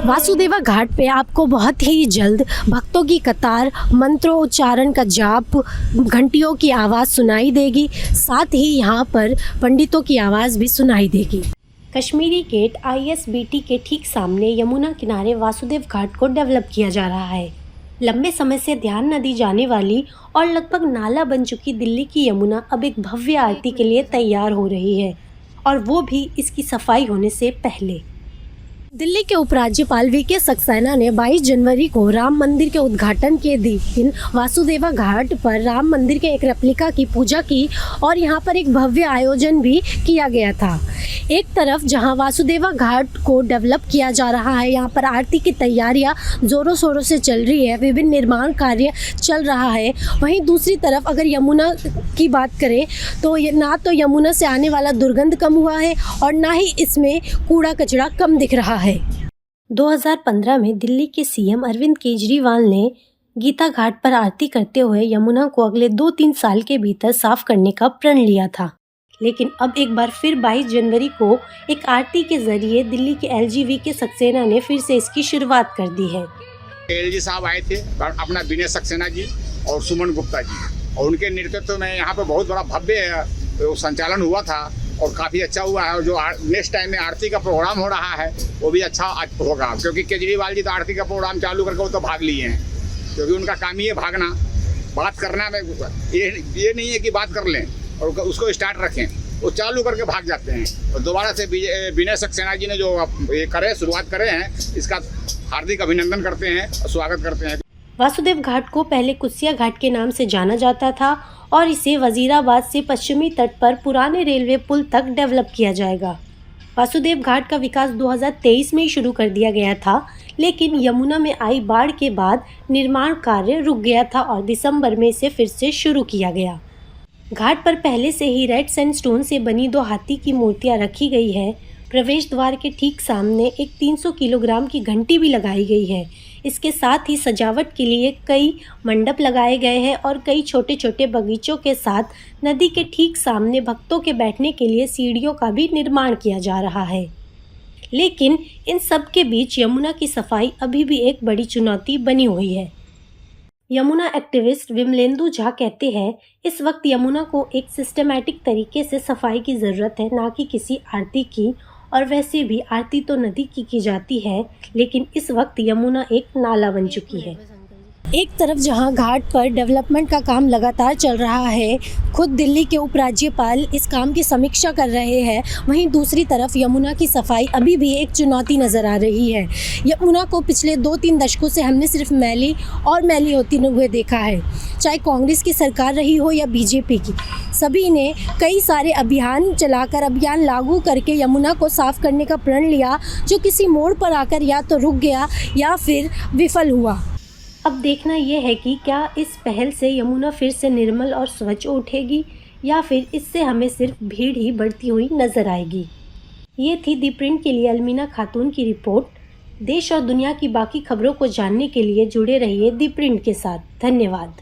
वासुदेवा घाट पे आपको बहुत ही जल्द भक्तों की कतार, मंत्रोच्चारण का जाप, घंटियों की आवाज़ सुनाई देगी। साथ ही यहाँ पर पंडितों की आवाज़ भी सुनाई देगी। कश्मीरी गेट ISBT के ठीक सामने यमुना किनारे वासुदेव घाट को डेवलप किया जा रहा है। लंबे समय से ध्यान न दी जाने वाली और लगभग नाला बन चुकी दिल्ली की यमुना अब एक भव्य आरती के लिए तैयार हो रही है, और वो भी इसकी सफाई होने से पहले। दिल्ली के उपराज्यपाल VK सक्सेना ने 22 जनवरी को राम मंदिर के उद्घाटन के दिन वासुदेवा घाट पर राम मंदिर के एक रेप्लिका की पूजा की और यहाँ पर एक भव्य आयोजन भी किया गया था। एक तरफ जहाँ वासुदेवा घाट को डेवलप किया जा रहा है, यहाँ पर आरती की तैयारियाँ ज़ोरों शोरों से चल रही है, विभिन्न निर्माण कार्य चल रहा है। वहीं दूसरी तरफ अगर यमुना की बात करें तो ना तो यमुना से आने वाला दुर्गंध कम हुआ है और ना ही इसमें कूड़ा कचरा कम दिख रहा है। 2015 में दिल्ली के CM अरविंद केजरीवाल ने गीता घाट पर आरती करते हुए यमुना को अगले 2-3 साल के भीतर साफ करने का प्रण लिया था, लेकिन अब एक बार फिर 22 जनवरी को एक आरती के जरिए दिल्ली के LG VK सक्सेना ने फिर से इसकी शुरुआत कर दी है। LG साहब आए थे, अपना विनय सक्सेना जी और सुमन गुप्ता जी, और उनके नेतृत्व में यहाँ पे बहुत बड़ा भव्य संचालन हुआ था और काफ़ी अच्छा हुआ है। और जो नेक्स्ट टाइम में आरती का प्रोग्राम हो रहा है वो भी अच्छा होगा, क्योंकि केजरीवाल जी तो आरती का प्रोग्राम चालू करके वो तो भाग लिए हैं, क्योंकि उनका काम ही है भागना। बात करना में ये नहीं है कि बात कर लें और उसको स्टार्ट रखें, वो चालू करके भाग जाते हैं। और दोबारा से विनय सक्सेना जी ने जो ये शुरुआत करे हैं, इसका हार्दिक अभिनंदन करते हैं और स्वागत करते हैं। वासुदेव घाट को पहले कुसिया घाट के नाम से जाना जाता था और इसे वजीराबाद से पश्चिमी तट पर पुराने रेलवे पुल तक डेवलप किया जाएगा। वासुदेव घाट का विकास 2023 में ही शुरू कर दिया गया था, लेकिन यमुना में आई बाढ़ के बाद निर्माण कार्य रुक गया था और दिसंबर में इसे फिर से शुरू किया गया। घाट पर पहले से ही रेड सैंडस्टोन से बनी 2 हाथी की मूर्तियां रखी गई है। प्रवेश द्वार के ठीक सामने एक 300 किलोग्राम की घंटी भी लगाई गई है। इसके साथ ही सजावट के लिए कई मंडप लगाए गए हैं और कई छोटे छोटे बगीचों के साथ नदी के ठीक सामने भक्तों के बैठने के लिए सीढ़ियों का भी निर्माण किया जा रहा है। लेकिन इन सब के बीच यमुना की सफाई अभी भी एक बड़ी चुनौती बनी हुई है। यमुना एक्टिविस्ट विमलेंदु झा कहते हैं, इस वक्त यमुना को एक सिस्टमैटिक तरीके से सफाई की ज़रूरत है, ना कि किसी आरती की। और वैसे भी आरती तो नदी की जाती है, लेकिन इस वक्त यमुना एक नाला बन चुकी है। एक तरफ जहां घाट पर डेवलपमेंट का काम लगातार चल रहा है, खुद दिल्ली के उपराज्यपाल इस काम की समीक्षा कर रहे हैं, वहीं दूसरी तरफ यमुना की सफाई अभी भी एक चुनौती नज़र आ रही है। यमुना को पिछले 2-3 दशकों से हमने सिर्फ मैली और मैली होती हुए देखा है, चाहे कांग्रेस की सरकार रही हो या BJP की। सभी ने कई सारे अभियान चलाकर, अभियान लागू करके यमुना को साफ़ करने का प्रण लिया, जो किसी मोड़ पर आकर या तो रुक गया या फिर विफल हुआ। अब देखना यह है कि क्या इस पहल से यमुना फिर से निर्मल और स्वच्छ उठेगी या फिर इससे हमें सिर्फ भीड़ ही बढ़ती हुई नजर आएगी। ये थी दी प्रिंट के लिए अलमीना खातून की रिपोर्ट। देश और दुनिया की बाकी खबरों को जानने के लिए जुड़े रहिए दी प्रिंट के साथ। धन्यवाद।